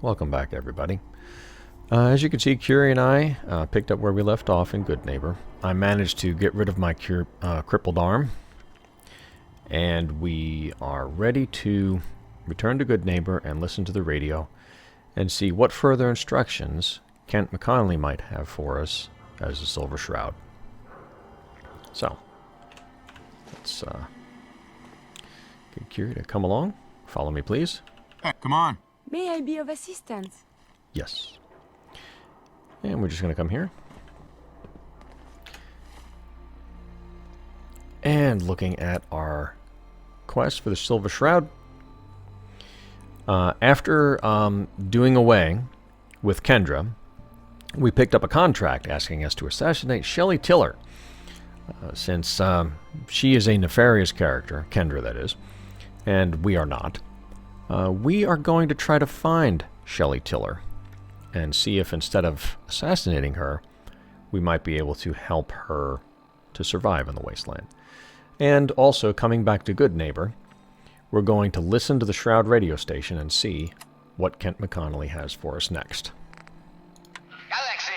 Welcome back, everybody. As you can see, Curie and I picked up where we left off in Good Neighbor. I managed to get rid of my crippled arm, and we are ready to return to Good Neighbor and listen to the radio and see what further instructions Kent McConnelly might have for us as the Silver Shroud. So, let's get Curie to come along. Follow me, please. Hey, come on. May I be of assistance? Yes. And we're just going to come here. And looking at our quest for the Silver Shroud. After doing away with Kendra, we picked up a contract asking us to assassinate Shelley Tiller. Since she is a nefarious character, Kendra that is, and we are not. We are going to try to find Shelley Tiller and see if instead of assassinating her, we might be able to help her to survive in the Wasteland. And also, coming back to Good Neighbor, we're going to listen to the Shroud radio station and see what Kent McConnelly has for us next. Galaxy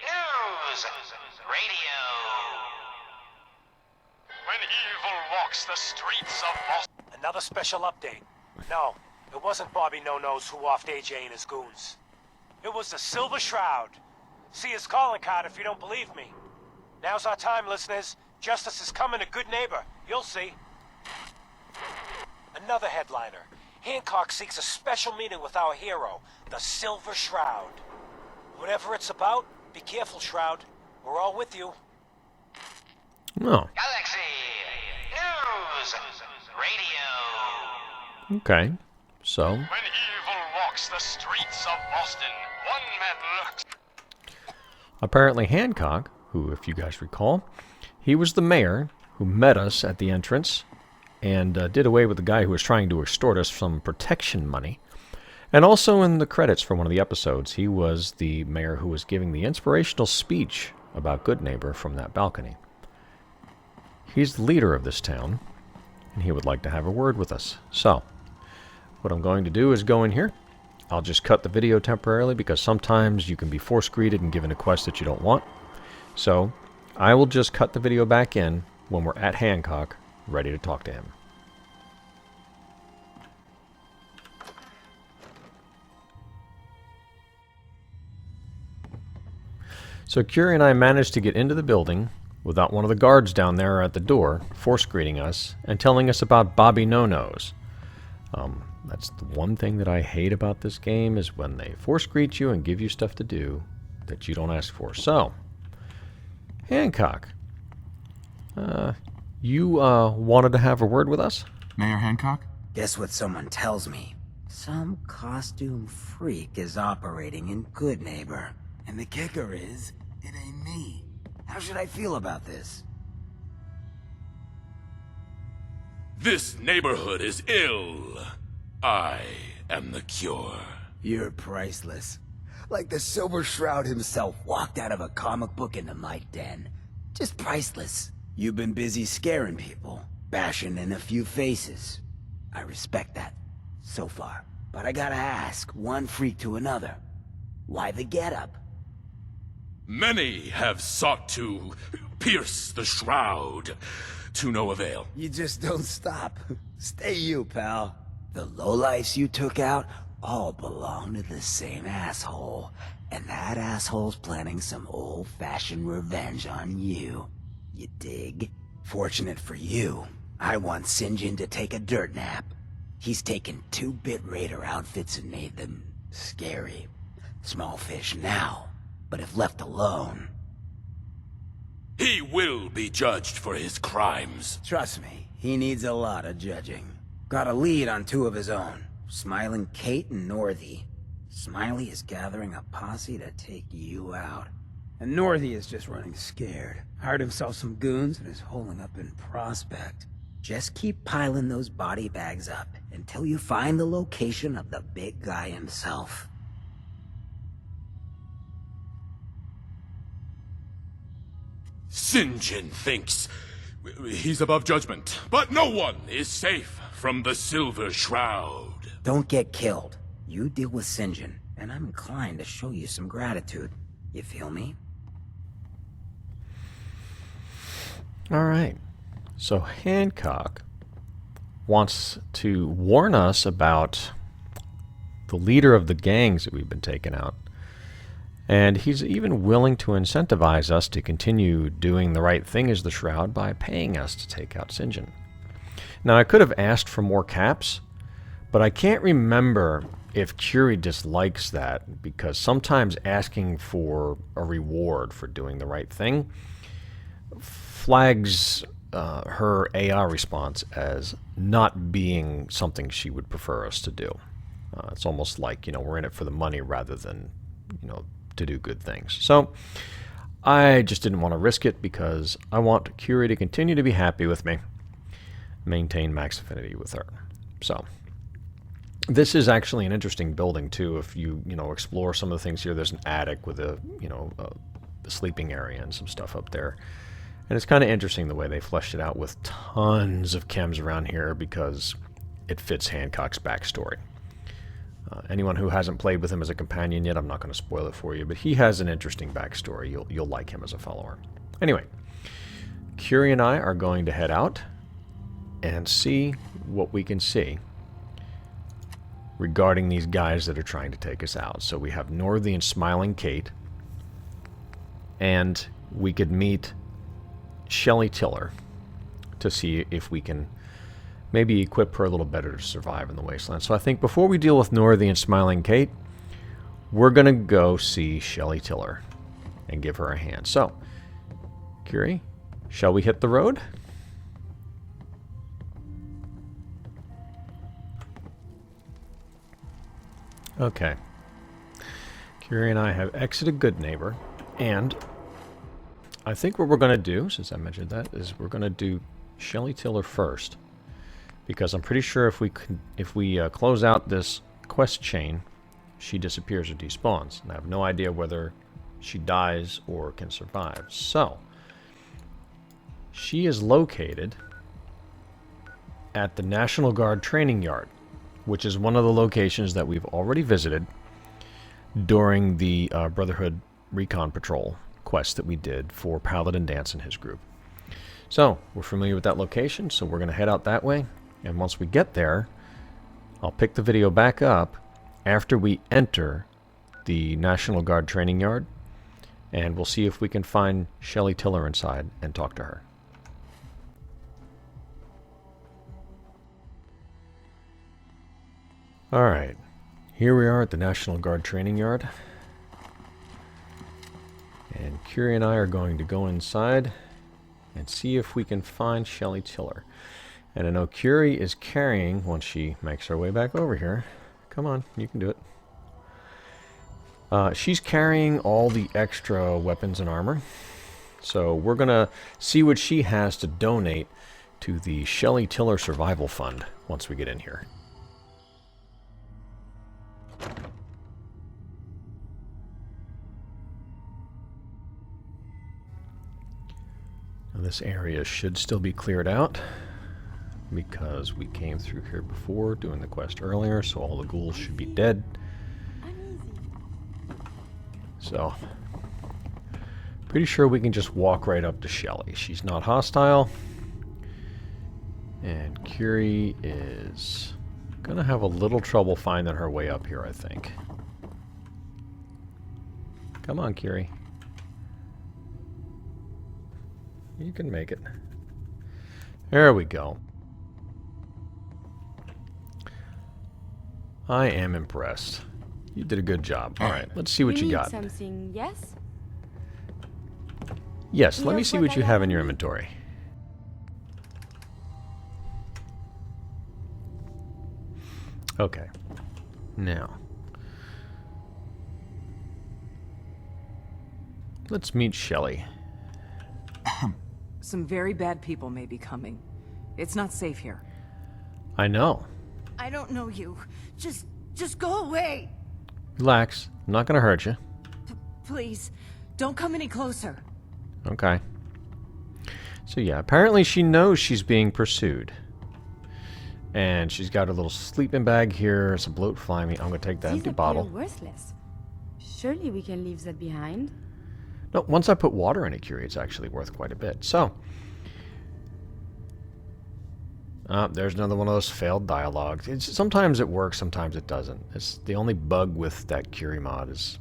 News Radio. When evil walks the streets of Boston. Another special update. No, it wasn't Bobby No-Nose who offed AJ and his goons. It was the Silver Shroud. See his calling card if you don't believe me. Now's our time, listeners. Justice is coming to Good Neighbor. You'll see. Another headliner. Hancock seeks a special meeting with our hero, the Silver Shroud. Whatever it's about, be careful, Shroud. We're all with you. Oh. Galaxy News Radio. Okay. So. When evil walks the streets of Boston, one man lurks. Apparently Hancock, who, if you guys recall, he was the mayor who met us at the entrance and did away with the guy who was trying to extort us some protection money. And also in the credits for one of the episodes, he was the mayor who was giving the inspirational speech about Good Neighbor from that balcony. He's the leader of this town, and he would like to have a word with us. So, what I'm going to do is go in here. I'll just cut the video temporarily because sometimes you can be force-greeted and given a quest that you don't want. So, I will just cut the video back in when we're at Hancock, ready to talk to him. So Curie and I managed to get into the building without one of the guards down there at the door force-greeting us and telling us about Bobby No-Nose. That's the one thing that I hate about this game, is when they force-greet you and give you stuff to do that you don't ask for. So, Hancock, you wanted to have a word with us? Mayor Hancock? Guess what someone tells me? Some costume freak is operating in Good Neighbor. And the kicker is, it ain't me. How should I feel about this? This neighborhood is ill. I am the cure. You're priceless. Like the Silver Shroud himself walked out of a comic book into my den. Just priceless. You've been busy scaring people, bashing in a few faces. I respect that, so far. But I gotta ask, one freak to another, why the getup? Many have sought to pierce the shroud, to no avail. You just don't stop. Stay you, pal. The lowlifes you took out all belong to the same asshole. And that asshole's planning some old-fashioned revenge on you. You dig? Fortunate for you, I want Sinjin to take a dirt nap. He's taken 2-bit raider outfits and made them scary. Small fish now, but if left alone... He will be judged for his crimes. Trust me, he needs a lot of judging. Got a lead on 2 of his own, Smiling Kate and Northy. Smiley is gathering a posse to take you out. And Northy is just running scared. Hired himself some goons and is holding up in Prospect. Just keep piling those body bags up until you find the location of the big guy himself. Sinjin thinks he's above judgment, but no one is safe from the Silver Shroud. Don't get killed. You deal with Sinjin, and I'm inclined to show you some gratitude. You feel me? Alright. So Hancock wants to warn us about the leader of the gangs that we've been taking out. And he's even willing to incentivize us to continue doing the right thing as the Shroud by paying us to take out Sinjin. Now, I could have asked for more caps, but I can't remember if Curie dislikes that, because sometimes asking for a reward for doing the right thing flags her AR response as not being something she would prefer us to do. It's almost like, we're in it for the money rather than, to do good things. So I just didn't want to risk it because I want Curie to continue to be happy with me, maintain max affinity with her. So this is actually an interesting building too. If you explore some of the things here, there's an attic with a sleeping area and some stuff up there. And it's kind of interesting the way they fleshed it out with tons of chems around here because it fits Hancock's backstory. Anyone who hasn't played with him as a companion yet, I'm not going to spoil it for you, but he has an interesting backstory. You'll like him as a follower. Anyway, Curie and I are going to head out and see what we can see regarding these guys that are trying to take us out. So we have Northy and Smiling Kate, and we could meet Shelley Tiller to see if we can maybe equip her a little better to survive in the Wasteland. So I think before we deal with Northy and Smiling Kate, we're going to go see Shelley Tiller and give her a hand. So, Curie, shall we hit the road? Okay. Curie and I have exited Good Neighbor, and I think what we're going to do, since I mentioned that, is we're going to do Shelley Tiller first, because I'm pretty sure if we close out this quest chain, she disappears or despawns, and I have no idea whether she dies or can survive. So she is located at the National Guard training yard, which is one of the locations that we've already visited during the Brotherhood Recon Patrol quest that we did for Paladin Dance and his group. So we're familiar with that location, so we're going to head out that way, and once we get there, I'll pick the video back up after we enter the National Guard training yard, and we'll see if we can find Shelley Tiller inside and talk to her. Alright, here we are at the National Guard training yard. And Curie and I are going to go inside and see if we can find Shelley Tiller. And I know Curie is carrying, once she makes her way back over here, come on, you can do it. She's carrying all the extra weapons and armor. So we're going to see what she has to donate to the Shelley Tiller Survival Fund once we get in here. Now this area should still be cleared out because we came through here before doing the quest earlier, so all the ghouls should be dead. So, pretty sure we can just walk right up to Shelley. She's not hostile. And Curie is gonna have a little trouble finding her way up here, I think. Come on, Curie. You can make it. There we go. I am impressed. You did a good job. Alright, let's see what you got. Something, yes? Yes, let me see what you have in your inventory. Okay. Now, let's meet Shelley. Some very bad people may be coming. It's not safe here. I know. I don't know you. Just go away. Relax. I'm not going to hurt you. Please, don't come any closer. Okay. So yeah, apparently she knows she's being pursued. And she's got a little sleeping bag here, some bloat fly meat. I'm going to take the These empty appear bottle. worthless. Surely we can leave that behind. No, once I put water in it, Curie, it's actually worth quite a bit. So, there's another one of those failed dialogues. Sometimes it works, sometimes it doesn't. It's the only bug with that Curie mod is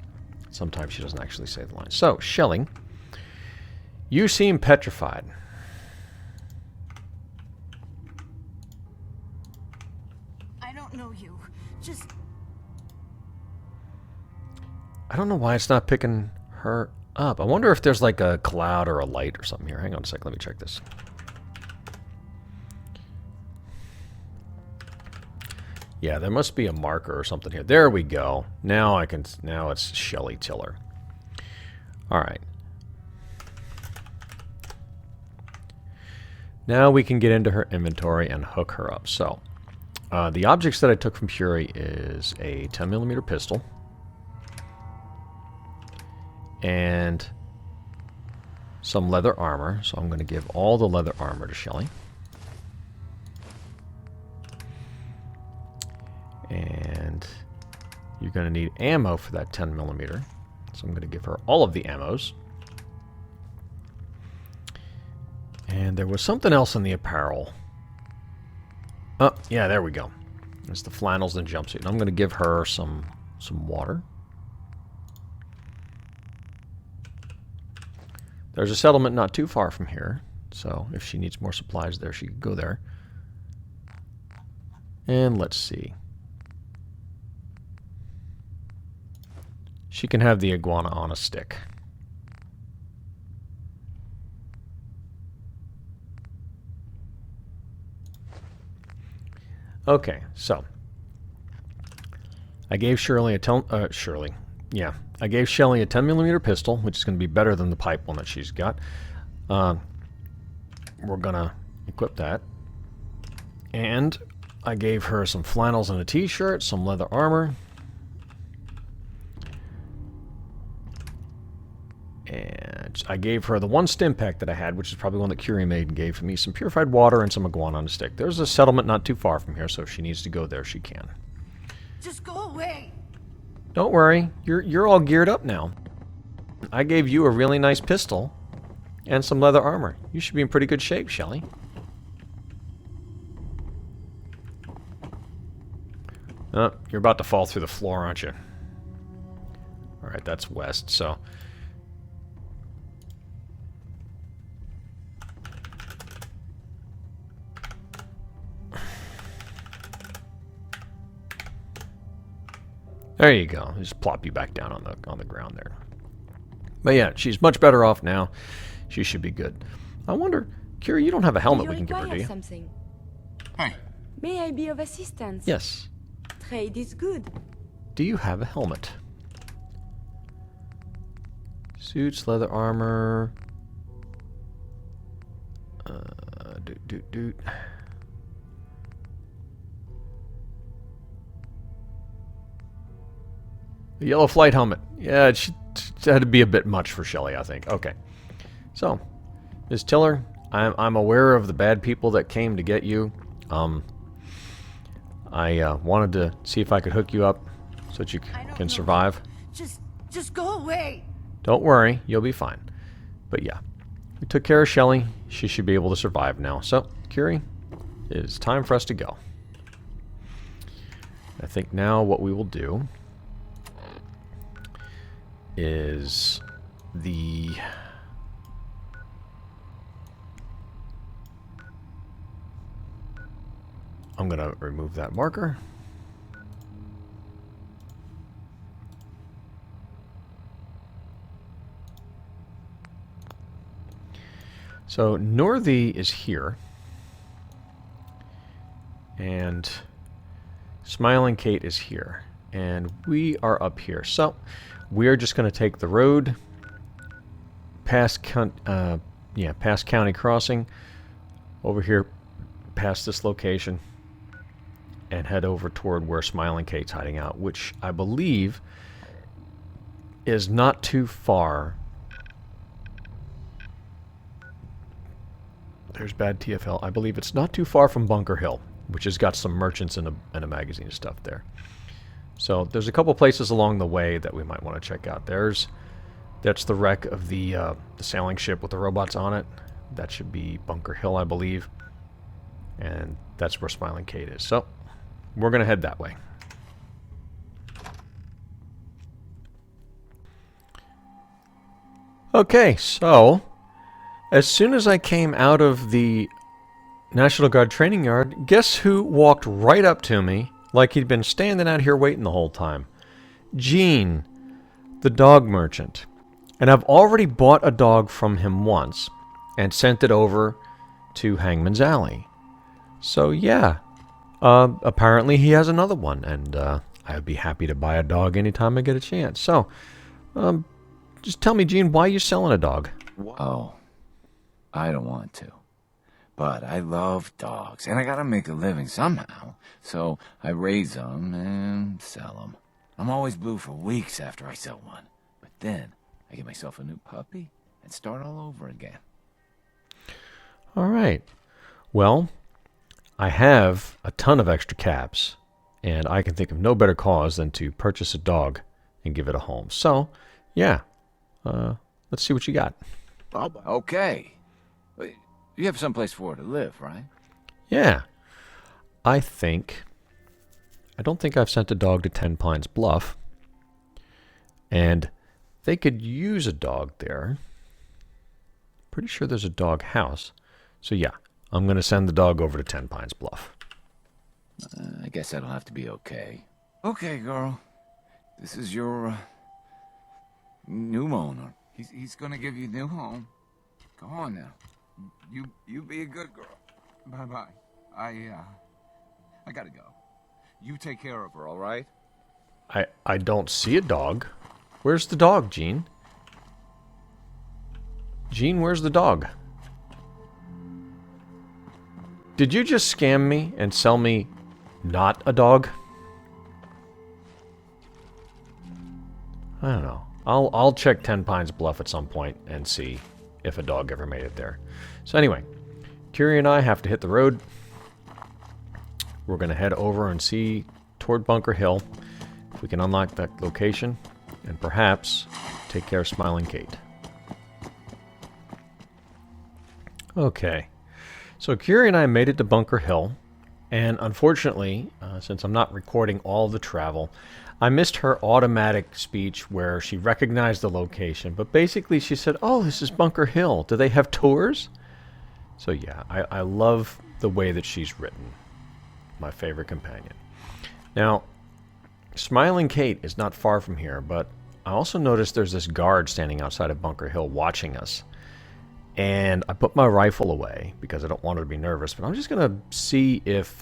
sometimes she doesn't actually say the line. So, Shelly, you seem petrified. I don't know you. Just... I don't know why it's not picking her up. I wonder if there's like a cloud or a light or something here. Hang on a sec, let me check this. Yeah, there must be a marker or something here. There we go. Now I can. Now it's Shelly Tiller. All right. Now we can get into her inventory and hook her up. So, the objects that I took from Fleurie is a 10mm pistol and some leather armor. So I'm going to give all the leather armor to Shelly. And you're going to need ammo for that 10mm. So I'm going to give her all of the ammos. And there was something else in the apparel. Oh, yeah, there we go. There's the flannels and jumpsuit. And I'm going to give her some water. There's a settlement not too far from here. So if she needs more supplies there, she can go there. And let's see. She can have the iguana on a stick. Okay, so I gave Shirley a I gave Shelly a 10mm pistol, which is going to be better than the pipe one that she's got. We're gonna equip that, and I gave her some flannels and a t-shirt, some leather armor, and I gave her the one stim pack that I had, which is probably one that Curie made, and gave me some purified water and some iguana on a stick. There's a settlement not too far from here, so if she needs to go there, she can. Just go away. Don't worry, you're all geared up now. I gave you a really nice pistol and some leather armor. You should be in pretty good shape, Shelly. Oh, you're about to fall through the floor, aren't you? Alright, that's west, so... There you go. Just plop you back down on the ground there. But yeah, she's much better off now. She should be good. I wonder, Curie, you don't have a helmet we can give her, do you? Something? Hey. May I be of assistance? Yes. Trade is good. Do you have a helmet? Suits, leather armor. Doot. The yellow flight helmet. Yeah, it had to be a bit much for Shelly, I think. Okay. So, Ms. Tiller, I'm aware of the bad people that came to get you. I wanted to see if I could hook you up so that you can survive. Just go away. Don't worry, you'll be fine. But yeah, we took care of Shelly. She should be able to survive now. So, Curie, it's time for us to go. I think now what we will do is I'm going to remove that marker. So Northy is here. And Smiling Kate is here. And we are up here. So we're just going to take the road past County Crossing over here past this location and head over toward where Smiling Kate's hiding out, which I believe is not too far. There's bad TFL. I believe it's not too far from Bunker Hill. which has got some merchants and a magazine and stuff there. So there's a couple places along the way that we might want to check out. That's the wreck of the sailing ship with the robots on it. That should be Bunker Hill, I believe. And that's where Smiling Kate is. So we're going to head that way. Okay, so as soon as I came out of the National Guard training yard, guess who walked right up to me like he'd been standing out here waiting the whole time? Gene, the dog merchant. And I've already bought a dog from him once and sent it over to Hangman's Alley. So yeah, apparently he has another one, and I'd be happy to buy a dog anytime I get a chance. So, just tell me, Gene, why are you selling a dog? Oh, I don't want to. But I love dogs, and I gotta make a living somehow. So I raise them and sell them. I'm always blue for weeks after I sell one. But then I get myself a new puppy and start all over again. All right. Well, I have a ton of extra caps, and I can think of no better cause than to purchase a dog and give it a home. So, yeah, let's see what you got. Okay. You have someplace for her to live, right? Yeah. I don't think I've sent a dog to 10 Pines Bluff, and they could use a dog there. Pretty sure there's a dog house. So yeah, I'm going to send the dog over to 10 Pines Bluff. I guess that'll have to be okay. Okay, girl. This is your new owner. He's gonna give you a new home. Go on now. You be a good girl. Bye-bye. I gotta go. You take care of her, all right? I don't see a dog. Where's the dog, Gene? Gene, where's the dog? Did you just scam me and sell me not a dog? I don't know. I'll check 10 Pines Bluff at some point and see if a dog ever made it there. So anyway, Curie and I have to hit the road. We're going to head over and see toward Bunker Hill if we can unlock that location and perhaps take care of Smiling Kate. Okay. So Curie and I made it to Bunker Hill, and unfortunately, since I'm not recording all the travel, I missed her automatic speech where she recognized the location, but basically she said, "Oh, this is Bunker Hill. Do they have tours?" So yeah, I love the way that she's written. My favorite companion. Now, Smiling Kate is not far from here, but I also noticed there's this guard standing outside of Bunker Hill watching us. And I put my rifle away because I don't want her to be nervous, but I'm just gonna see if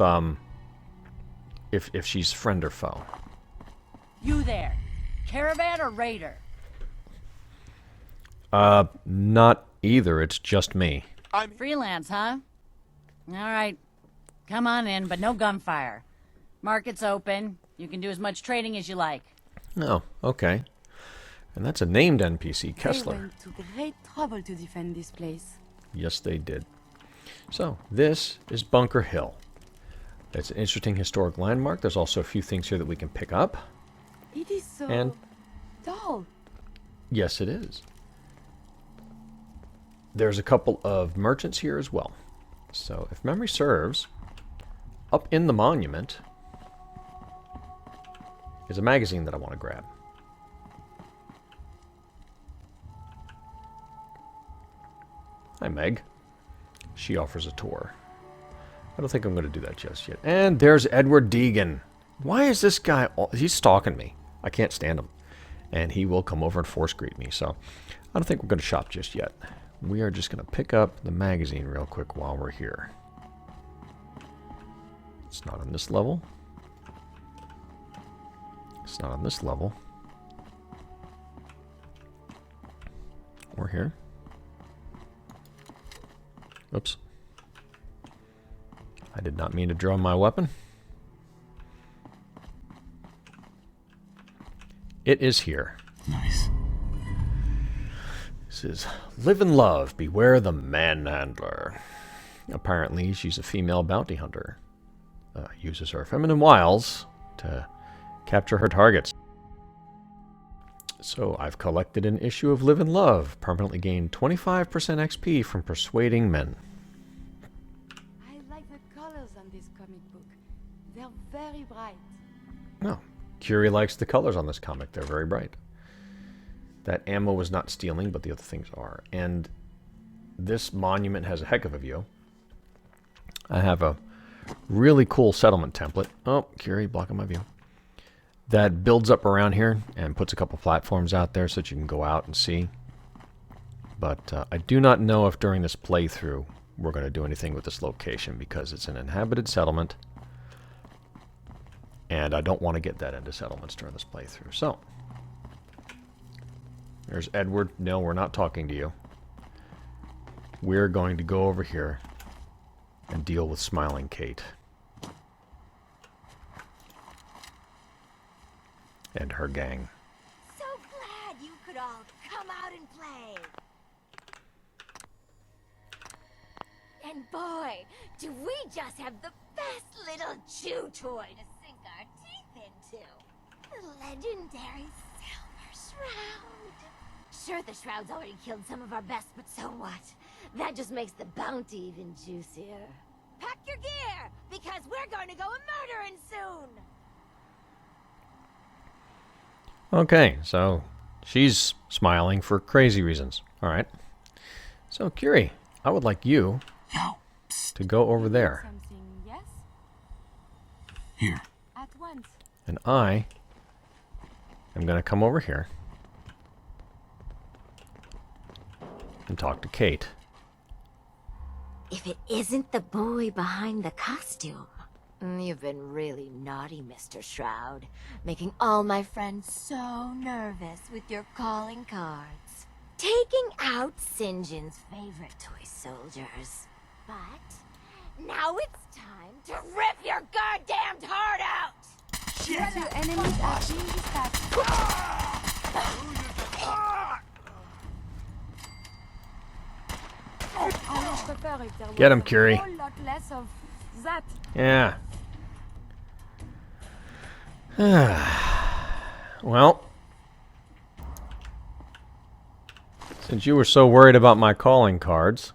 she's friend or foe. You there, caravan or raider? Not either. It's just me. I'm freelance, huh? All right, come on in, but no gunfire. Market's open. You can do as much trading as you like. Oh, okay. And that's a named NPC, Kessler. They went to great trouble to defend this place. Yes, they did. So, this is Bunker Hill. It's an interesting historic landmark. There's also a few things here that we can pick up. It is so And dull. yes, it is. There's a couple of merchants here as well. So, if memory serves, up in the monument is a magazine that I want to grab. Hi, Meg. She offers a tour. I don't think I'm going to do that just yet. And there's Edward Deegan. Why is this guy... He's stalking me. I can't stand him. And he will come over and force greet me. So I don't think we're going to shop just yet. We are just going to pick up the magazine real quick while we're here. It's not on this level. It's not on this level. We're here. Oops. I did not mean to draw my weapon. It is here. Nice. This is Live and Love, Beware the Manhandler. Apparently, she's a female bounty hunter. uses her feminine wiles to capture her targets. So I've collected an issue of Live and Love, permanently gained 25% XP from persuading men. I like the colors on this comic book. They're very bright. No, Curie likes the colors on this comic. They're very bright. That ammo was not stealing, but the other things are. And this monument has a heck of a view. I have a really cool settlement template. Oh, Curie blocking my view. That builds up around here and puts a couple platforms out there so that you can go out and see. But I do not know if during this playthrough we're going to do anything with this location because it's an inhabited settlement. And I don't want to get that into settlements during this playthrough. So, there's Edward. No, we're not talking to you. We're going to go over here and deal with Smiling Kate. And her gang. So glad you could all come out and play. And boy, do we just have the best little chew toy to sink our teeth into. The legendary Silver Shroud. Sure, the Shroud's already killed some of our best, but so what? That just makes the bounty even juicier. Pack your gear, because we're going to go a-murdering soon. Okay, so she's smiling for crazy reasons. Alright. So, Curie, I would like you to go over there. Something, yes? Here. At once. And I am going to come over here and talk to Kate. If it isn't the boy behind the costume. You've been really naughty, Mr. Shroud, making all my friends so nervous with your calling cards. Taking out Sinjin's favorite toy soldiers. But now it's time to rip your goddamned heart out! Shit! Your enemies are being dispatched. Get him, Curie. A whole lot less of that. Yeah. Well, since you were so worried about my calling cards,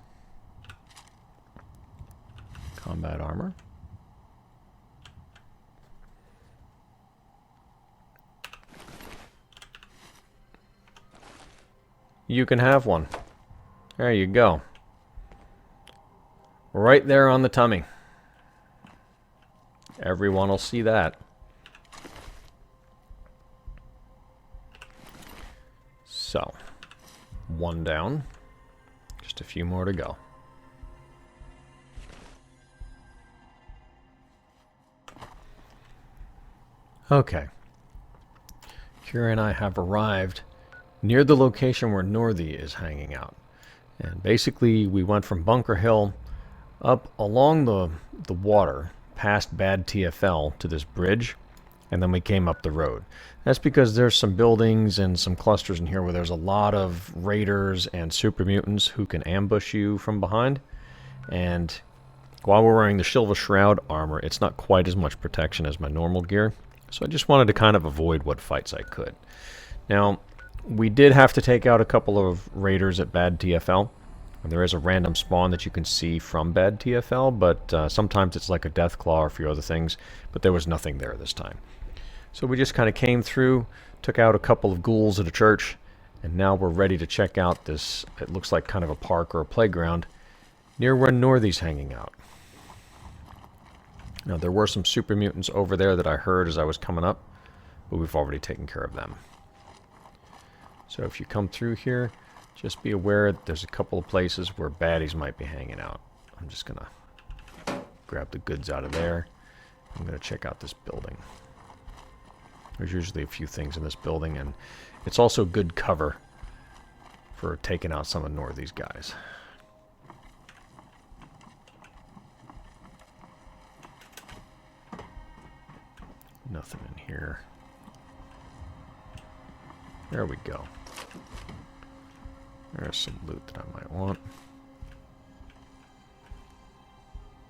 combat armor. You can have one. There you go. Right there on the tummy. Everyone will see that. So, one down. Just a few more to go. Okay. Kira and I have arrived near the location where Northy is hanging out. And basically, we went from Bunker Hill up along the water, past Bad TFL, to this bridge, and then we came up the road. That's because there's some buildings and some clusters in here where there's a lot of raiders and super mutants who can ambush you from behind. And while we're wearing the Silver Shroud armor, it's not quite as much protection as my normal gear. So I just wanted to kind of avoid what fights I could. Now, we did have to take out a couple of raiders at Bad TFL. And there is a random spawn that you can see from Bad TFL, but sometimes it's like a Deathclaw or a few other things, but there was nothing there this time. So we just kind of came through, took out a couple of ghouls at a church, and now we're ready to check out this, it looks like kind of a park or a playground, near where Northy's hanging out. Now there were some super mutants over there that I heard as I was coming up, but we've already taken care of them. So if you come through here, just be aware there's a couple of places where baddies might be hanging out. I'm just going to grab the goods out of there. I'm going to check out this building. There's usually a few things in this building, and it's also good cover for taking out some of Northy's guys. Nothing in here. There we go. There's some loot that I might want.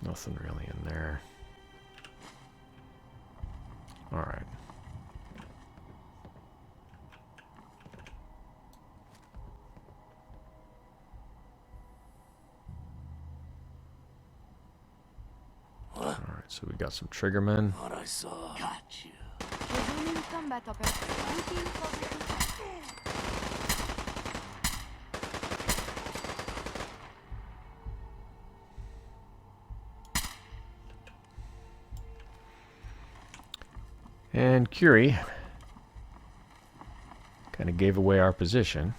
Nothing really in there. Alright. Alright, so we got some triggermen. What I saw. Got you. Resuming combat operation. Waiting for the And Curie kind of gave away our position.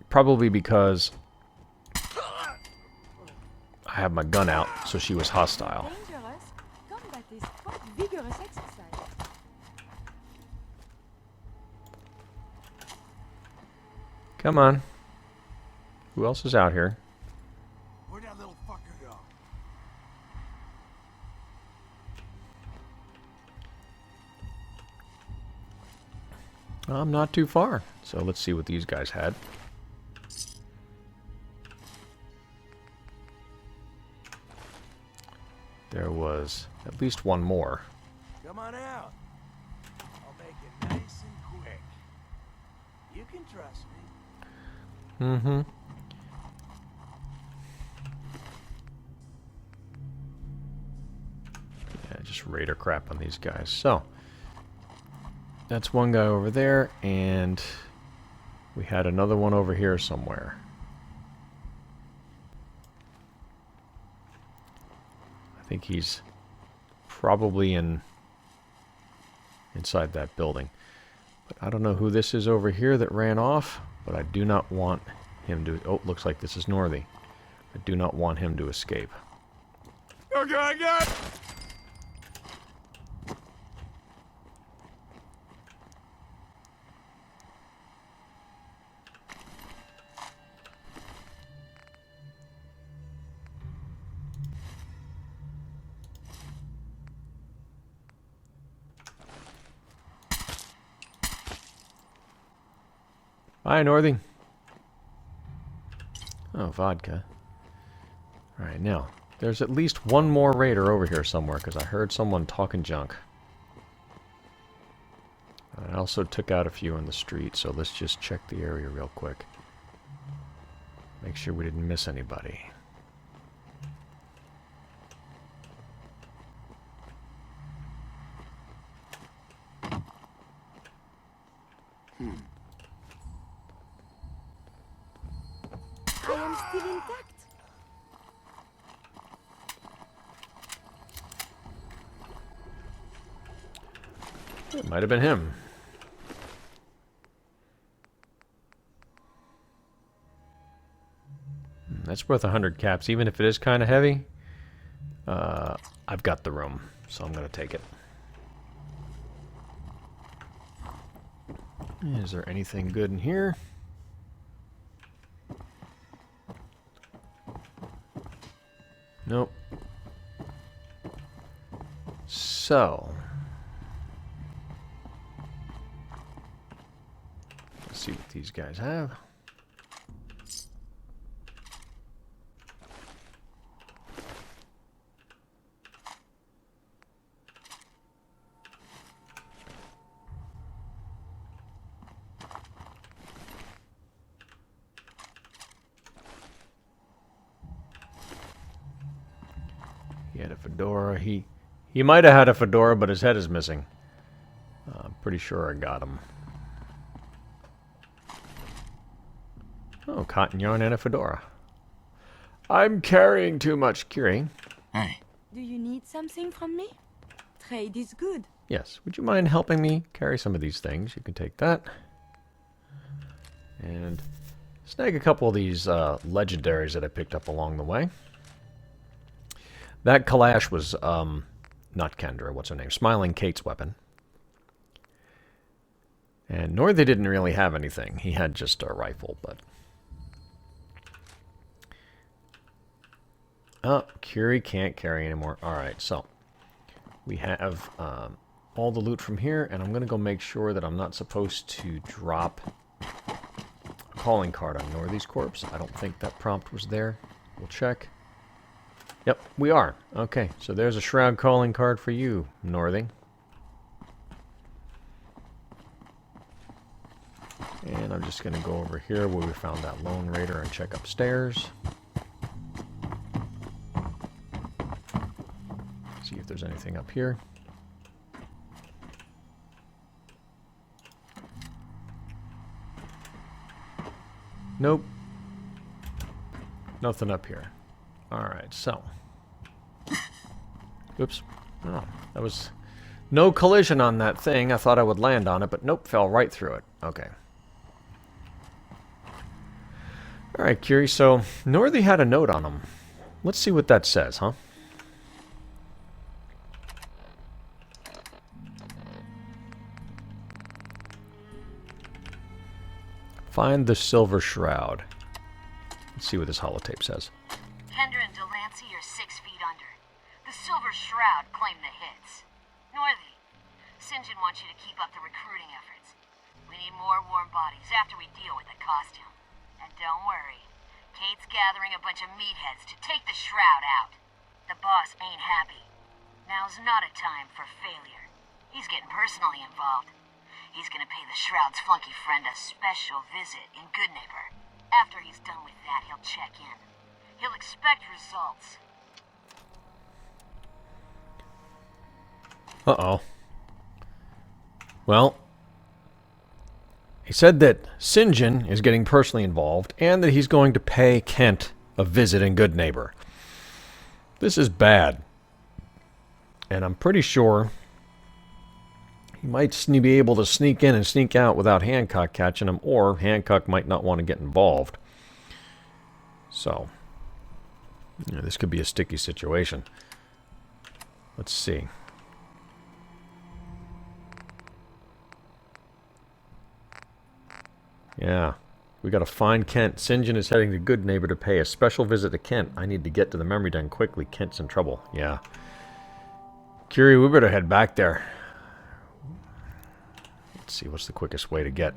Probably because I have my gun out, so she was hostile. dangerous. Combat is quite vigorous exercise. Come on. Who else is out here? Where'd that little fucker go? I'm not too far. So let's see what these guys had. There was at least one more. Come on out. I'll make it nice and quick. You can trust me. Mm-hmm. Yeah, just raider crap on these guys. So, that's one guy over there, and we had another one over here somewhere. I think he's probably inside that building. But I don't know who this is over here that ran off, but I do not want him to... Oh, looks like this is Northy. I do not want him to escape. Okay, I got. Hi, Northy. Oh, vodka. Alright, now, there's at least one more raider over here somewhere, because I heard someone talking junk. I also took out a few in the street, so let's just check the area real quick. Make sure we didn't miss anybody. I am still intact. It might have been him. That's worth 100 caps, even if it is kind of heavy. I've got the room, so I'm going to take it. Is there anything good in here? Nope. So, let's see what these guys have. He had a fedora. He might have had a fedora, but his head is missing. I'm pretty sure I got him. Oh, cotton yarn and a fedora. I'm carrying too much, Curie. Hey. Do you need something from me? Trade is good. Yes. Would you mind helping me carry some of these things? You can take that. And snag a couple of these legendaries that I picked up along the way. That Kalash was, not Kendra, what's her name? Smiling Kate's weapon. And Northy didn't really have anything. He had just a rifle, but... Oh, Curie can't carry anymore. Alright, so... We have all the loot from here, and I'm going to go make sure that I'm not supposed to drop a calling card on Northy's corpse. I don't think that prompt was there. We'll check. Yep, we are. Okay, so there's a Shroud calling card for you, Northing. And I'm just going to go over here where we found that Lone Raider and check upstairs. See if there's anything up here. Nope. Nothing up here. Alright, so. Oops. Oh, that was no collision on that thing. I thought I would land on it, but nope, fell right through it. Okay. Alright, Curie, so Northy had a note on him. Let's see what that says, huh? Find the Silver Shroud. Let's see what this holotape says. Kendra and Delancey are 6 feet under. The Silver Shroud claimed the hits. Northy, Sinjin wants you to keep up the recruiting efforts. We need more warm bodies after we deal with the costume. And don't worry, Kate's gathering a bunch of meatheads to take the Shroud out. The boss ain't happy. Now's not a time for failure. He's getting personally involved. He's gonna pay the Shroud's flunky friend a special visit in Goodneighbor. After he's done with that, he'll check in. He'll expect results. Uh-oh. Well, he said that Sinjin is getting personally involved and that he's going to pay Kent a visit in Goodneighbor. This is bad. And I'm pretty sure he might be able to sneak in and sneak out without Hancock catching him, or Hancock might not want to get involved. So, you know, this could be a sticky situation. Let's see. Yeah, we gotta find Kent. Sinjin is heading to Goodneighbor to pay a special visit to Kent. I need to get to the memory den quickly. Kent's in trouble. Yeah. Curie, we better head back there. Let's see, what's the quickest way to get?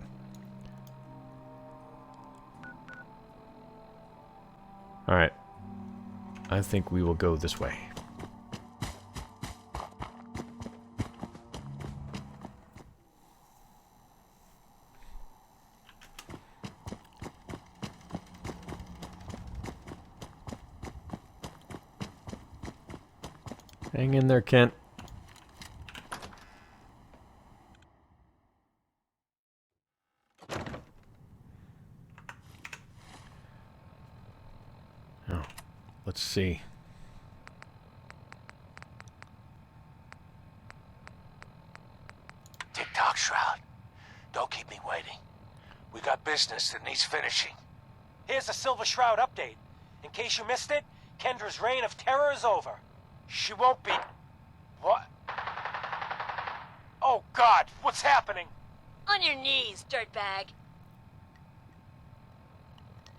Alright. I think we will go this way. Hang in there, Kent. Oh, let's see. Tick-tock, Shroud. Don't keep me waiting. We got business that needs finishing. Here's a Silver Shroud update. In case you missed it, Kendra's reign of terror is over. She won't be... What? Oh, God, what's happening? On your knees, dirtbag.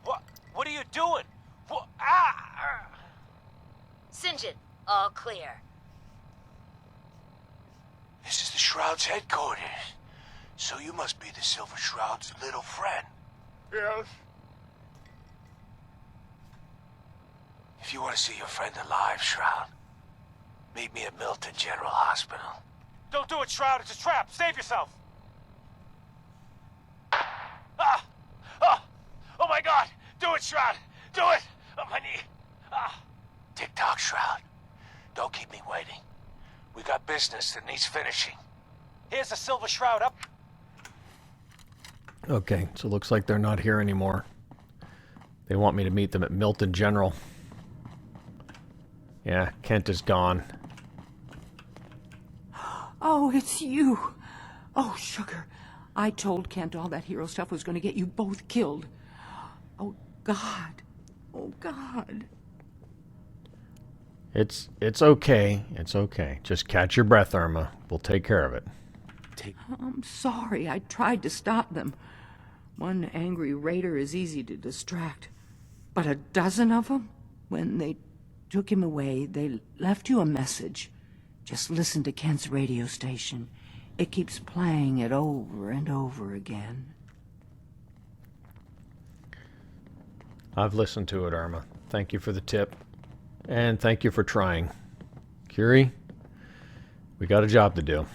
What are you doing? What? Ah! Sinjin, all clear. This is the Shroud's headquarters. So you must be the Silver Shroud's little friend. Yes. If you want to see your friend alive, Shroud, meet me at Milton General Hospital. Don't do it, Shroud. It's a trap. Save yourself. Ah! Ah! Oh, my God! Do it, Shroud! Do it! On my knee! Ah! Tick-tock, Shroud. Don't keep me waiting. We got business that needs finishing. Here's a Silver Shroud up. Okay, so it looks like they're not here anymore. They want me to meet them at Milton General. Yeah, Kent is gone. Oh, it's you. Oh, sugar. I told Kent all that hero stuff was going to get you both killed. Oh, God. Oh, God. It's okay. It's okay. Just catch your breath, Irma. We'll take care of it. I'm sorry. I tried to stop them. One angry raider is easy to distract. But a dozen of them? When they took him away, they left you a message. Just listen to Kent's radio station. It keeps playing it over and over again. I've listened to it, Irma. Thank you for the tip. And thank you for trying. Curie, we got a job to do.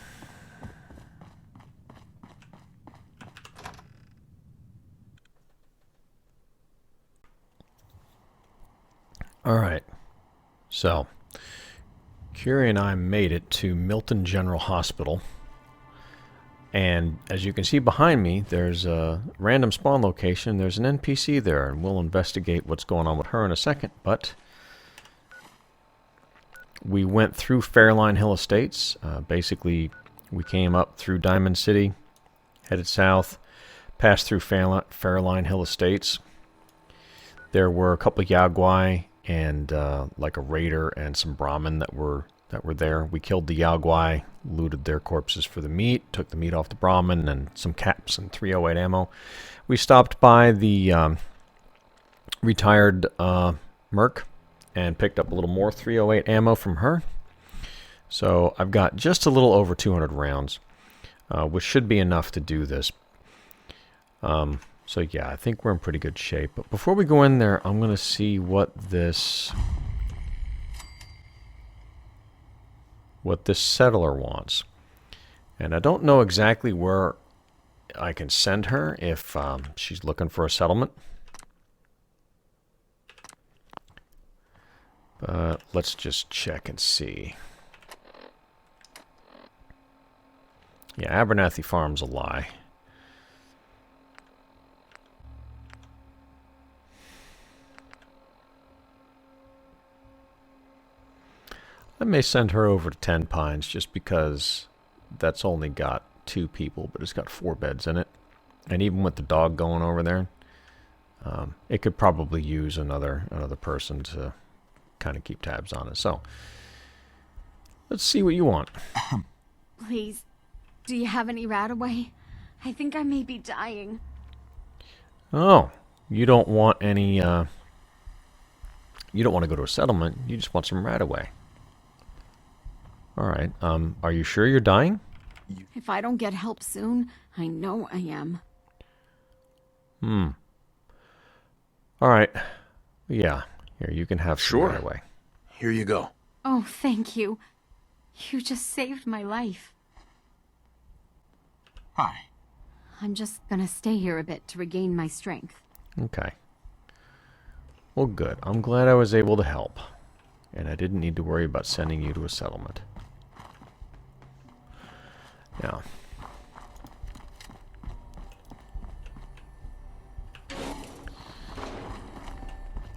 Alright. So, Curie and I made it to Milton General Hospital. And as you can see behind me, there's a random spawn location. There's an NPC there, and we'll investigate what's going on with her in a second. But we went through Fairline Hill Estates. Basically, we came up through Diamond City, headed south, passed through Fairline Hill Estates. There were a couple of Yaguai and like a raider and some Brahmin that were there. We killed the Yaguai, looted their corpses for the meat, took the meat off the Brahmin, and some caps and 308 ammo. We stopped by the retired Merc and picked up a little more 308 ammo from her. So I've got just a little over 200 rounds, which should be enough to do this. So yeah, I think we're in pretty good shape. But before we go in there, I'm going to see what this settler wants. And I don't know exactly where I can send her if she's looking for a settlement. But let's just check and see. Yeah, Abernathy Farm's a lie. I may send her over to 10 Pines just because that's only got 2 people, but it's got 4 beds in it. And even with the dog going over there, it could probably use another person to kind of keep tabs on it. So, let's see what you want. Please, do you have any Radaway? I think I may be dying. Oh, you don't want any, you don't want to go to a settlement, you just want some Radaway. Alright, are you sure you're dying? If I don't get help soon, I know I am. Alright. Yeah. Here, you can have some right away. Here you go. Oh, thank you. You just saved my life. Hi. I'm just gonna stay here a bit to regain my strength. Okay. Well, good. I'm glad I was able to help. And I didn't need to worry about sending you to a settlement. Now,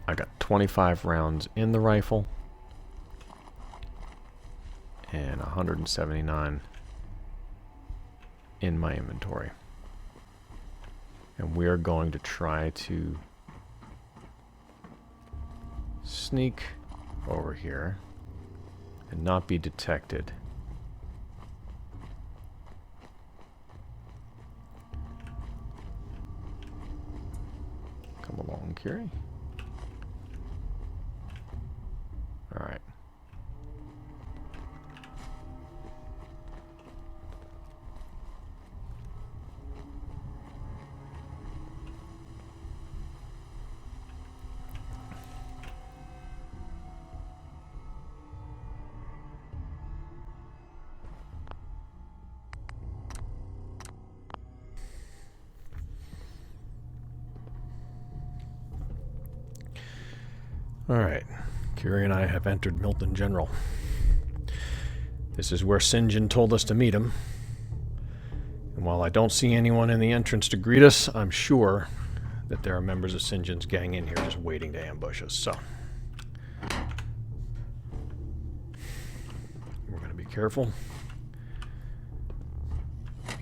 I got 25 rounds in the rifle and 179 in my inventory. And we are going to try to sneak over here and not be detected. Come along, Curie. All right. Alright, Curie and I have entered Milton General. This is where Sinjin told us to meet him. And while I don't see anyone in the entrance to greet us, I'm sure that there are members of Sinjin's gang in here just waiting to ambush us, so we're going to be careful.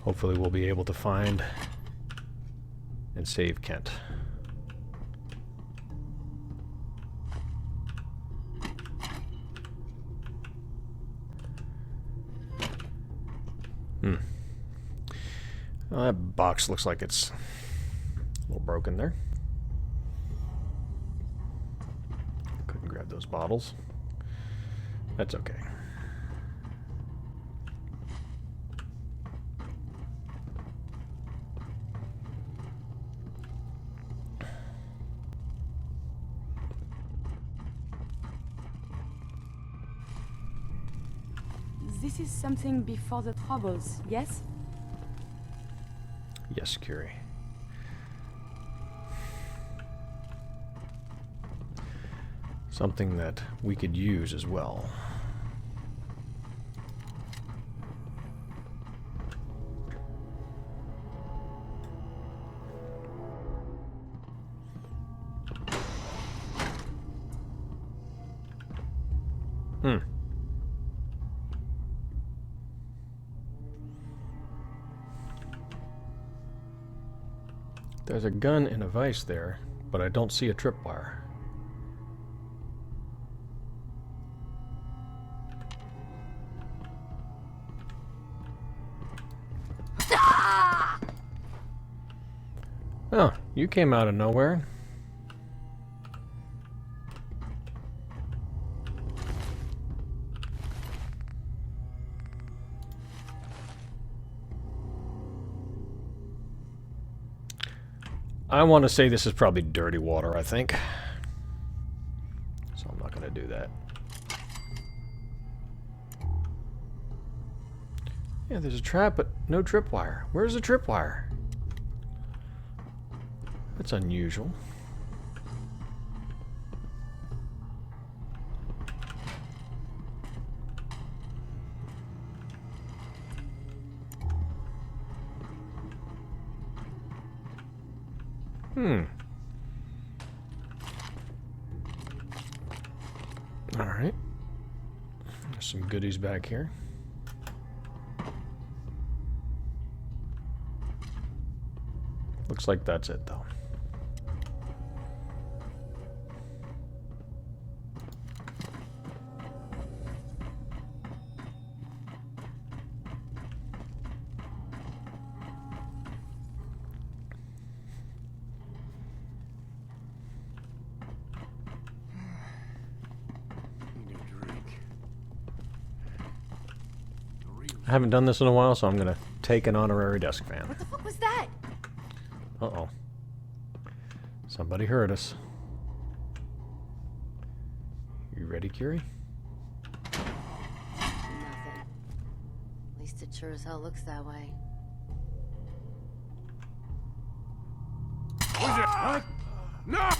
Hopefully we'll be able to find and save Kent. Well, that box looks like it's a little broken there. Couldn't grab those bottles. That's okay. This is something before the troubles, yes? Yes, Curie. Something that we could use as well. There's a gun and a vise there, but I don't see a tripwire. Oh, you came out of nowhere. I want to say this is probably dirty water, I think. So I'm not going to do that. Yeah, there's a trap, but no tripwire. Where's the tripwire? That's unusual. Alright. There's some goodies back here. Looks like that's it, though. I haven't done this in a while, so I'm going to take an honorary desk fan. What the fuck was that? Uh-oh. Somebody heard us. You ready, Curie? Nothing. At least it sure as hell looks that way. Who's it? What? No!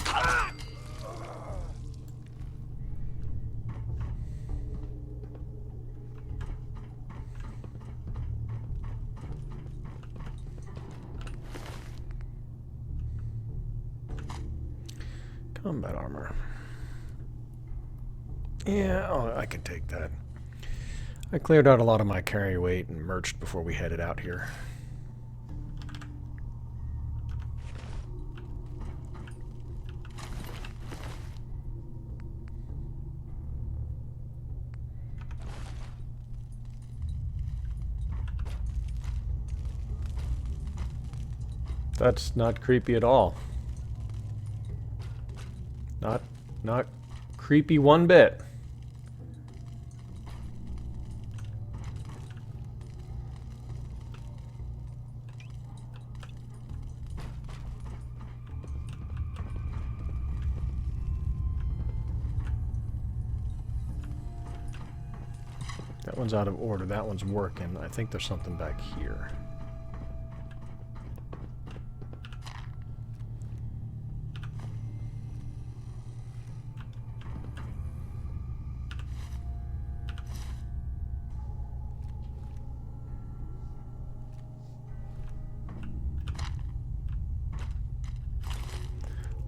Combat armor. Yeah, oh, I can take that. I cleared out a lot of my carry weight and merched before we headed out here. That's not creepy at all. Not creepy one bit. That one's out of order. That one's working. I think there's something back here.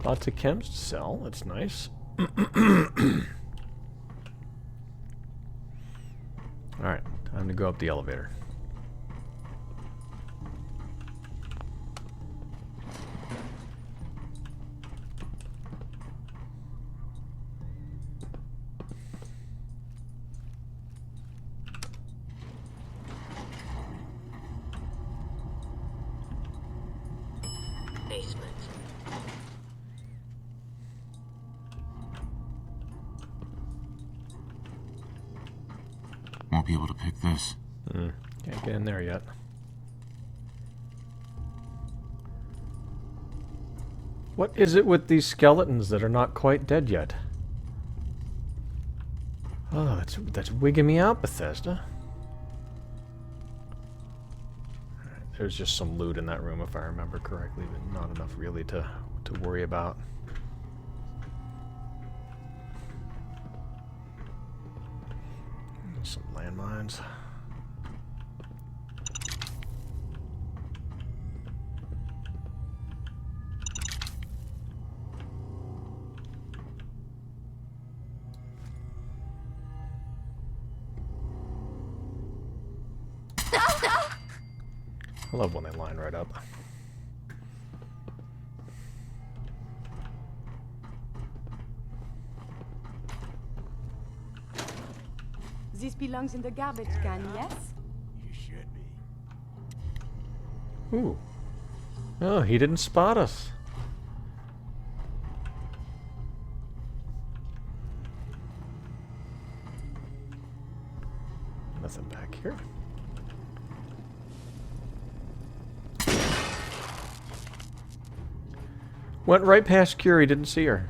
Lots of chems to sell. That's nice. Alright, time to go up the elevator. Basement. Won't be able to pick this. Can't get in there yet. What is it with these skeletons that are not quite dead yet? Oh, that's wigging me out, Bethesda. There's just some loot in that room, if I remember correctly, but not enough really to worry about. Some landmines. I love when they line right up. This belongs in the garbage can, yes? You should be. Ooh. Oh, he didn't spot us. Nothing back here. Went right past Curie, didn't see her.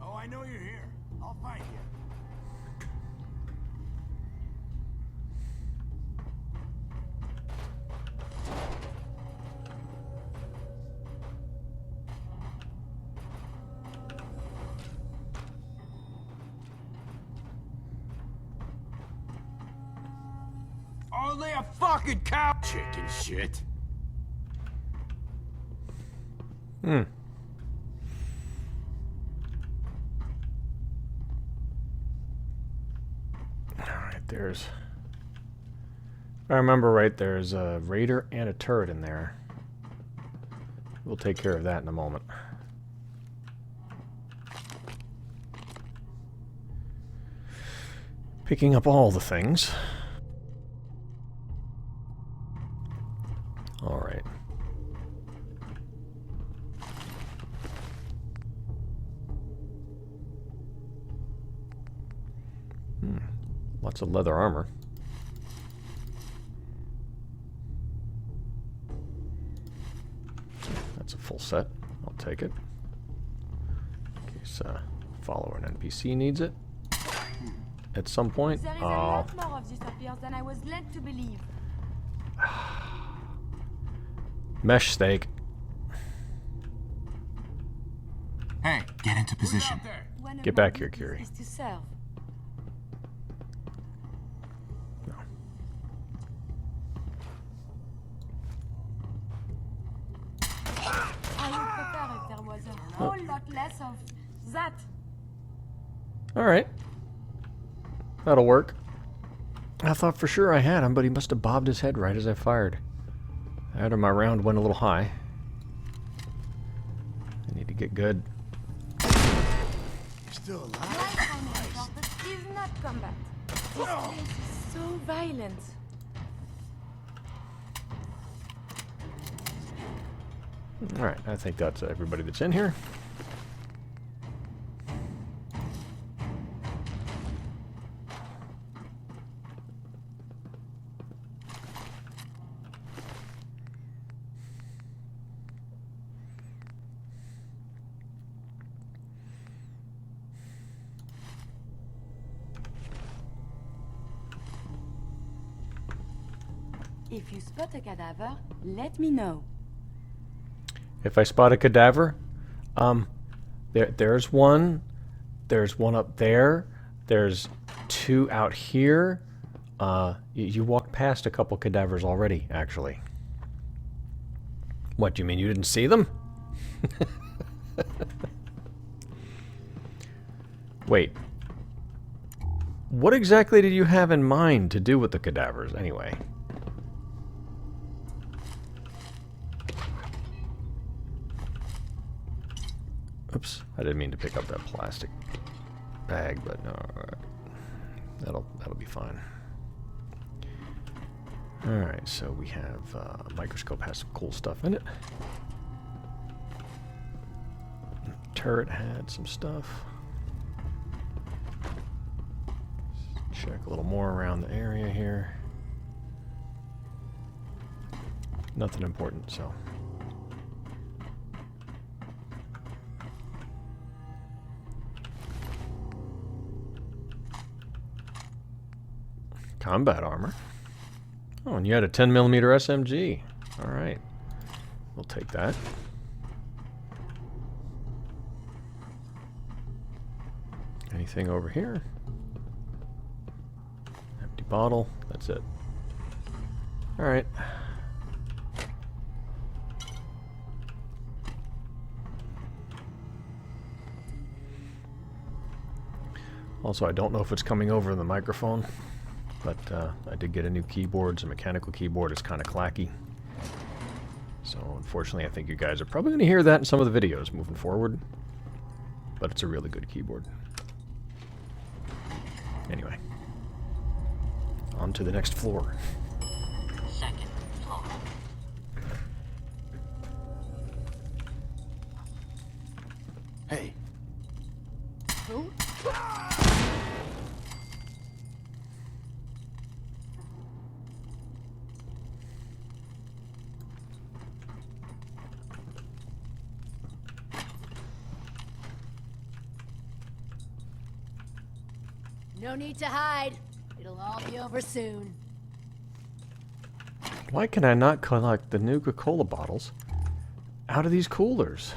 Oh, I know you're here. I'll find you. Only a fucking cow chicken shit. Hmm. Alright, there's... If I remember right, there's a raider and a turret in there. We'll take care of that in a moment. Picking up all the things. Alright. Lots of leather armor. That's a full set. I'll take it. In case follower and NPC needs it. At some point. There is a lot more of this up here than I was led to believe. Mesh steak. Hey, get into position. Get back here, Curie. Is to serve. No. I would prefer if there was a whole lot less of that. Alright. That'll work. I thought for sure I had him, but he must have bobbed his head right as I fired. After my round went a little high. I need to get good. You're still alive? This is not combat. This place is so violent. Alright, I think that's everybody that's in here. If you spot a cadaver, let me know. If I spot a cadaver, there's one up there, there's two out here. You walked past a couple cadavers already, actually. What, do you mean you didn't see them? Wait. What exactly did you have in mind to do with the cadavers, anyway? Oops, I didn't mean to pick up that plastic bag, but no, that'll be fine. Alright, so we have a microscope, has some cool stuff in it. Turret had some stuff. Check a little more around the area here. Nothing important, so. Combat armor. Oh, and you had a 10mm SMG. Alright. We'll take that. Anything over here? Empty bottle. That's it. Alright. Also, I don't know if it's coming over in the microphone, but I did get a new keyboard. It's a mechanical keyboard. It's kind of clacky. So, unfortunately, I think you guys are probably going to hear that in some of the videos moving forward. But it's a really good keyboard. Anyway. On to the next floor. Second floor. Hey. Who? No need to hide. It'll all be over soon. Why can I not collect the Nuka-Cola bottles out of these coolers?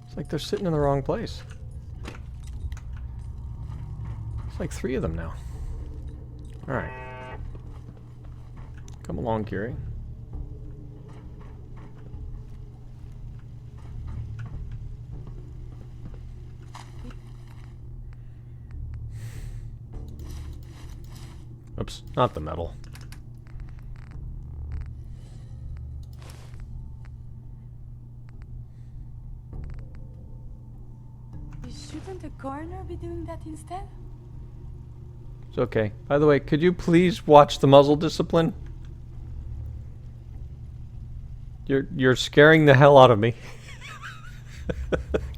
It's like they're sitting in the wrong place. It's like 3 of them now. Alright. Come along, Curie. Oops, not the metal. Shouldn't the coroner be doing that instead? It's okay. By the way, could you please watch the muzzle discipline? You're scaring the hell out of me.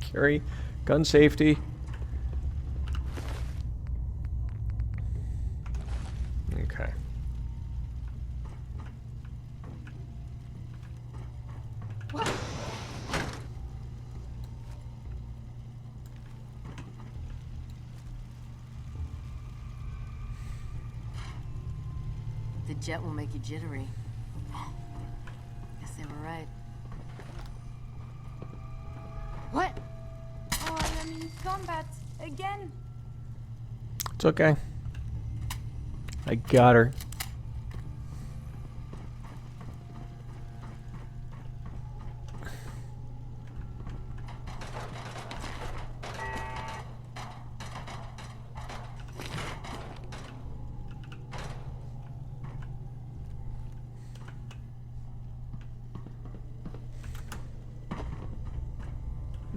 Curie, gun safety. Okay. What? The jet will make you jittery. Guess they were right. What? Oh, I'm in combat again. It's okay. I got her.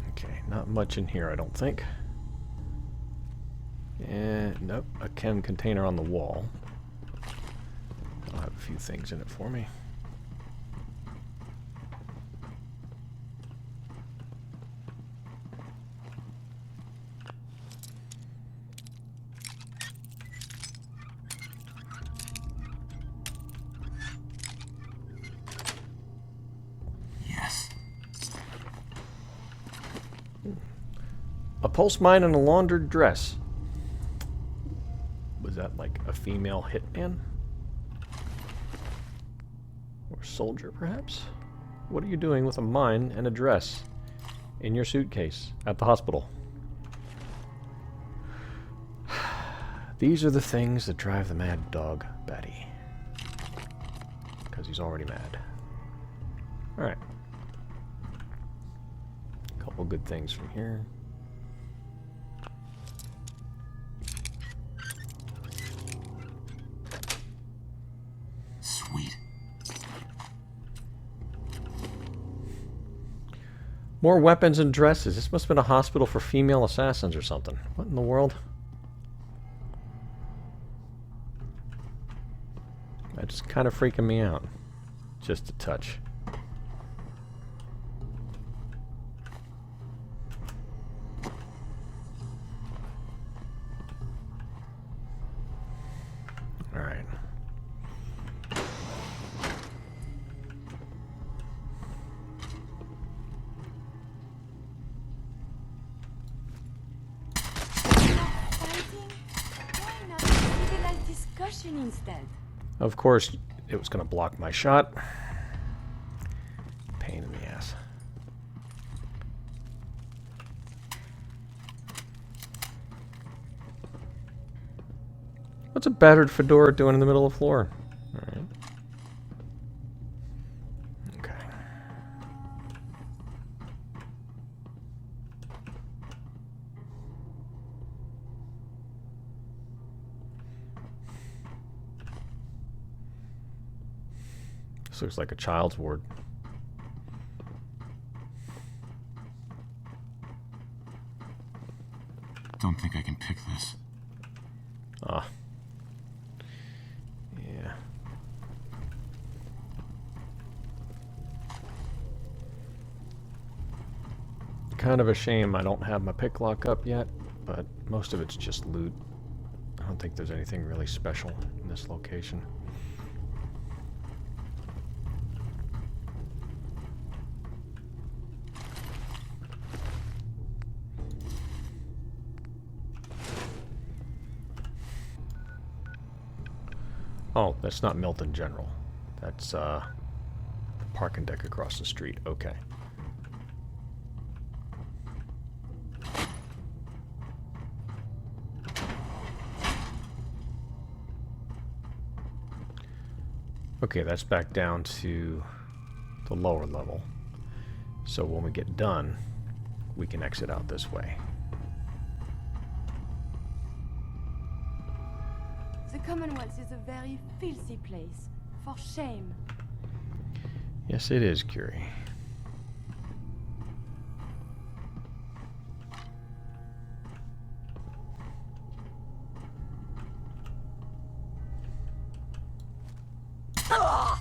Okay, not much in here, I don't think. And nope, a chem container on the wall. I'll have a few things in it for me. Yes. A pulse mine and a laundered dress. Was that like a female hitman? Or soldier, perhaps? What are you doing with a mine and a dress in your suitcase at the hospital? These are the things that drive the mad dog batty. Because he's already mad. Alright. A couple good things from here. Sweet. More weapons and dresses. This must have been a hospital for female assassins or something. What in the world? That's kind of freaking me out. Just a touch. Alright. Fighting? Why not civilized discussion instead? Of course, it was going to block my shot. Pain in the ass. What's a battered fedora doing in the middle of the floor? Alright. Okay. This looks like a child's ward. Don't think I can pick this. Ah. Yeah. Kind of a shame I don't have my pick lock up yet, but most of it's just loot. I don't think there's anything really special in this location. Oh, that's not Milton General. That's the parking deck across the street. Okay. Okay, that's back down to the lower level. So when we get done, we can exit out this way. The Commonwealth is a very filthy place. For shame. Yes, it is, Curie.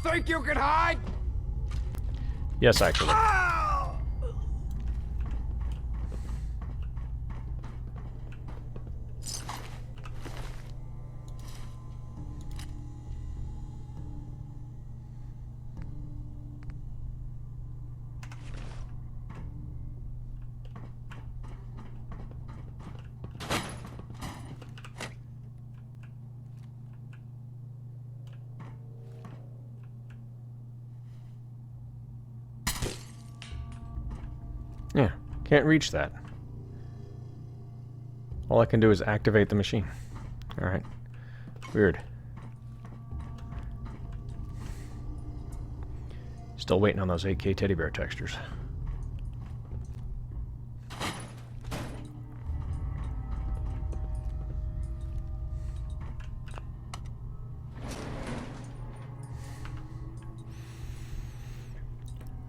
Think you can hide? Yes, actually. Yeah, can't reach that. All I can do is activate the machine. Alright. Weird. Still waiting on those AK teddy bear textures.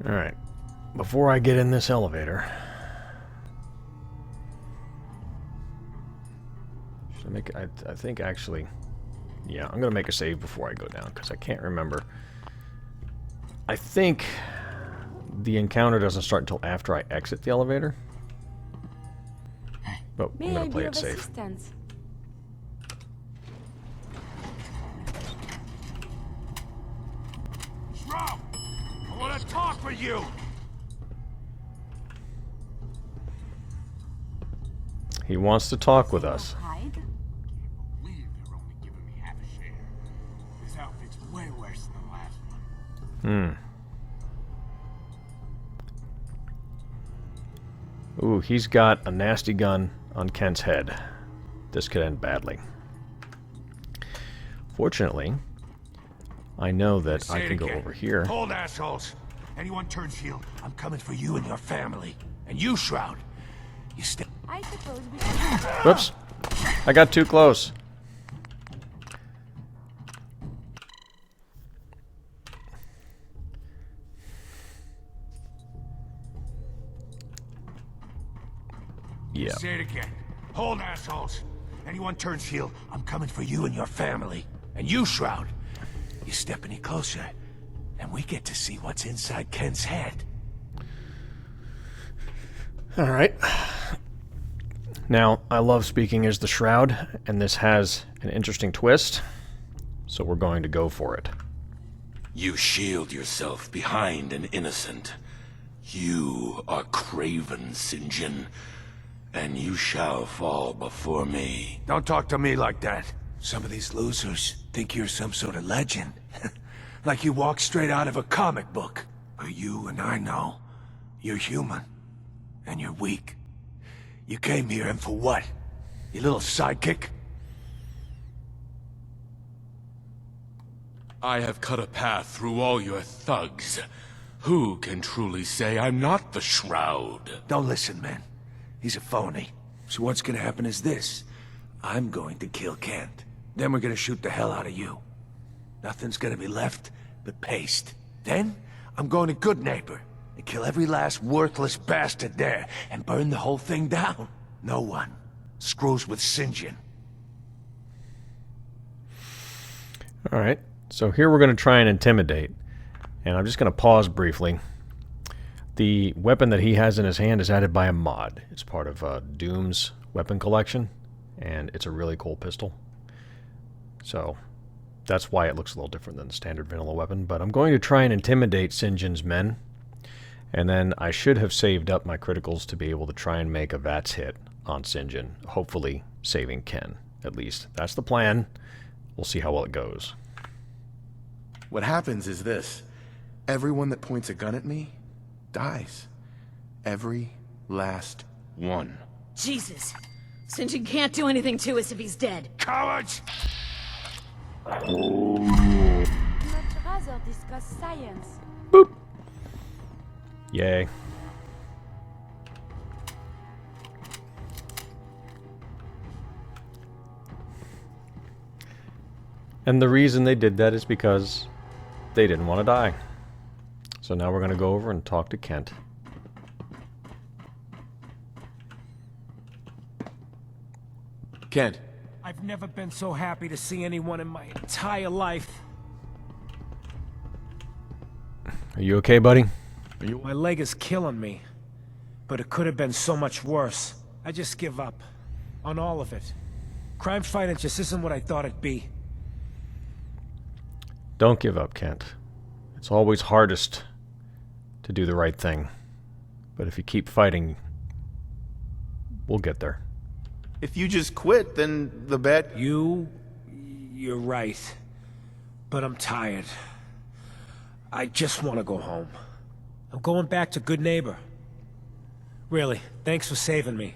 Alright. Before I get in this elevator, should I make? I think actually, yeah, I'm gonna make a save before I go down because I can't remember. I think the encounter doesn't start until after I exit the elevator. But I'm gonna play it safe. Assistance? Shroud, I want to talk with you. He wants to talk with us. Believe they're only giving me half a share. This outfit's way worse than the last one. Ooh, he's got a nasty gun on Kent's head. This could end badly. Fortunately, I know that I can go over here. Hold, assholes. Anyone turns heel, I'm coming for you and your family. And you, Shroud. You stay. I suppose we Whoops. I got too close. Yeah. Say it again. Hold, assholes. Anyone turns heel, I'm coming for you and your family. And you, Shroud. You step any closer, and we get to see what's inside Ken's head. Alright. Now, I love speaking as the Shroud, and this has an interesting twist, so we're going to go for it. You shield yourself behind an innocent. You are craven, Sinjin, and you shall fall before me. Don't talk to me like that. Some of these losers think you're some sort of legend. Like you walk straight out of a comic book. But you and I know, you're human. And you're weak. You came here and for what? Your little sidekick? I have cut a path through all your thugs. Who can truly say I'm not the Shroud? Don't listen, man. He's a phony. So what's gonna happen is this. I'm going to kill Kent. Then we're gonna shoot the hell out of you. Nothing's gonna be left but paste. Then, I'm going to Good Neighbor and kill every last worthless bastard there and burn the whole thing down. No one screws with Sinjin. Alright, so here we're going to try and intimidate. And I'm just going to pause briefly. The weapon that he has in his hand is added by a mod. It's part of Doom's weapon collection. And it's a really cool pistol. So, that's why it looks a little different than the standard vanilla weapon. But I'm going to try and intimidate Sinjin's men. And then I should have saved up my criticals to be able to try and make a VATS hit on Sinjin. Hopefully saving Ken, at least. That's the plan. We'll see how well it goes. What happens is this. Everyone that points a gun at me dies. Every last one. Jesus. Sinjin can't do anything to us if he's dead. Cowards! Much rather discuss science. Boop. Yay. And the reason they did that is because they didn't want to die. So now we're going to go over and talk to Kent. Kent. I've never been so happy to see anyone in my entire life. Are you okay, buddy? My leg is killing me. But it could have been so much worse. I just give up. On all of it. Crime fighting just isn't what I thought it'd be. Don't give up, Kent. It's always hardest to do the right thing. But if you keep fighting, we'll get there. If you just quit, then the bad... You're right. But I'm tired. I just want to go home. I'm going back to Good Neighbor. Really, thanks for saving me.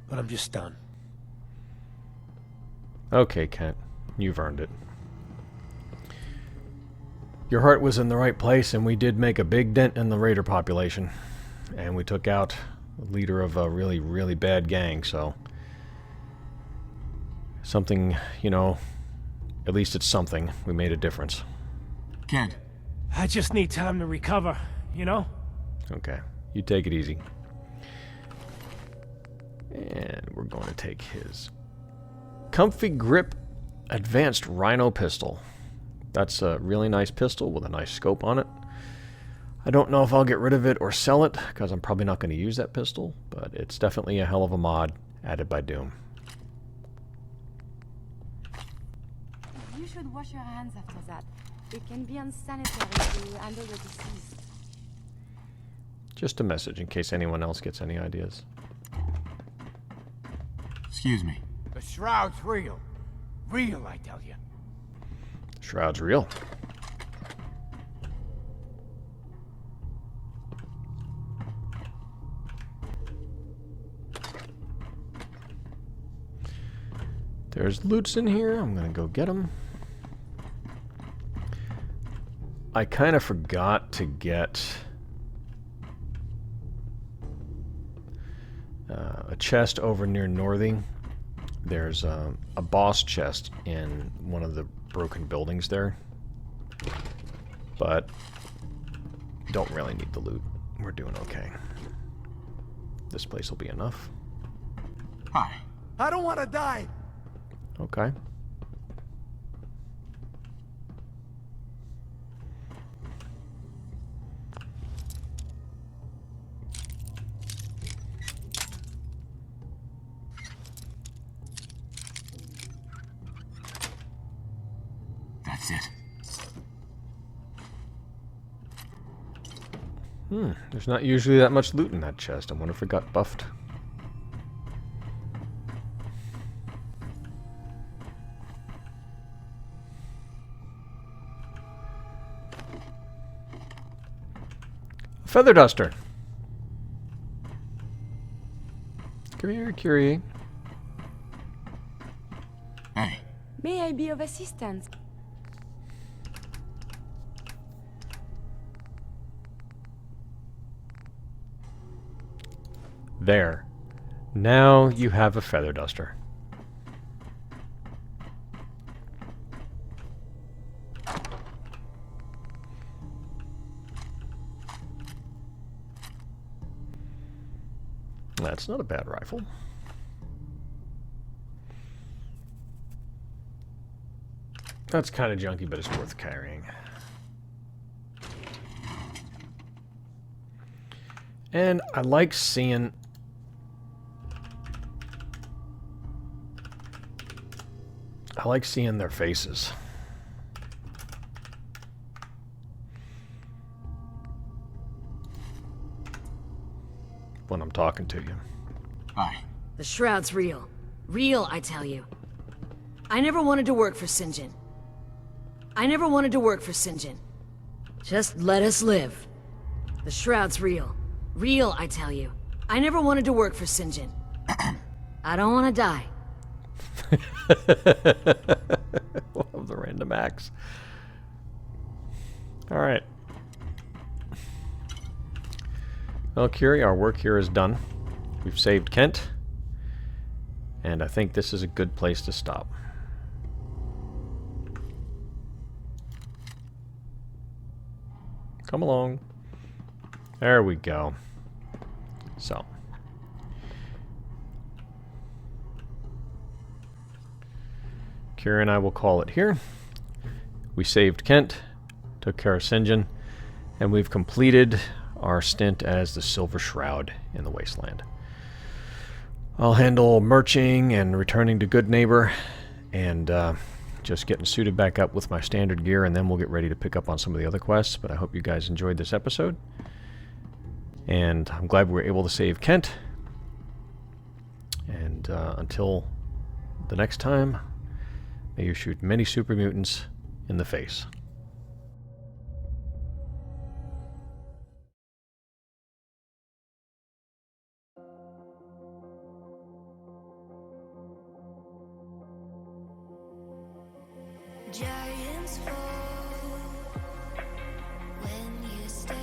But I'm just done. Okay, Kent. You've earned it. Your heart was in the right place, and we did make a big dent in the raider population. And we took out the leader of a really, really bad gang, so... Something, you know... At least it's something. We made a difference. Kent. I just need time to recover, you know? Okay. You take it easy. And we're going to take his Comfy Grip Advanced Rhino Pistol. That's a really nice pistol with a nice scope on it. I don't know if I'll get rid of it or sell it, because I'm probably not going to use that pistol, but it's definitely a hell of a mod added by Doom. You should wash your hands after that. It can be unsanitary to handle the disease. Just a message in case anyone else gets any ideas. Excuse me. The Shroud's real. Real, I tell you. Shroud's real. There's loots in here. I'm gonna go get them. I kind of forgot to get a chest over near Northie. There's a boss chest in one of the broken buildings there. But don't really need the loot. We're doing okay. This place will be enough. Hi. I don't want to die. Okay. That's it. There's not usually that much loot in that chest. I wonder if it got buffed. feather duster. Come here, Curie. Hey. May I be of assistance? There. Now you have a feather duster. That's not a bad rifle. That's kind of junky, but it's worth carrying. And I like seeing... their faces. When I'm talking to you. Hi. The Shroud's real. Real, I tell you. I never wanted to work for Sinjin. Just let us live. The Shroud's real. Real, I tell you. I never wanted to work for Sinjin. I don't want to die. Love the random acts. Alright. Well, Curie, our work here is done. We've saved Kent. And I think this is a good place to stop. Come along. There we go. So. Curie and I will call it here. We saved Kent, took care of Sinjin, and we've completed our stint as the Silver Shroud in the Wasteland. I'll handle merching and returning to Good Neighbor, and just getting suited back up with my standard gear, and then we'll get ready to pick up on some of the other quests. But I hope you guys enjoyed this episode, and I'm glad we were able to save Kent. And until the next time, may you shoot many super mutants in the face. Giants fall when you stand,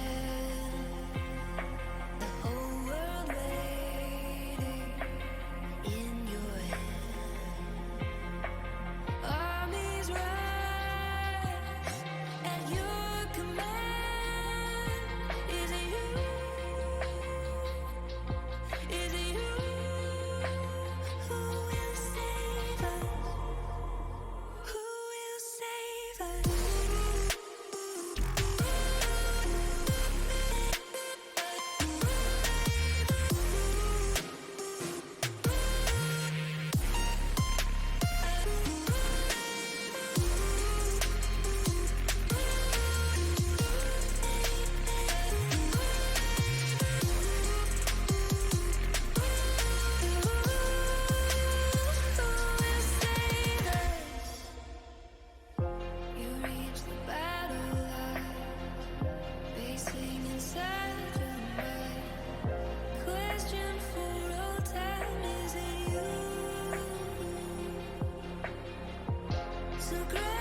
the whole world waiting in your hand. Armies rise at your command. Is it you? Is it you who will save us? Who will save us? You reach the battle line, racing inside your mind. Question for all time, is it you? So great.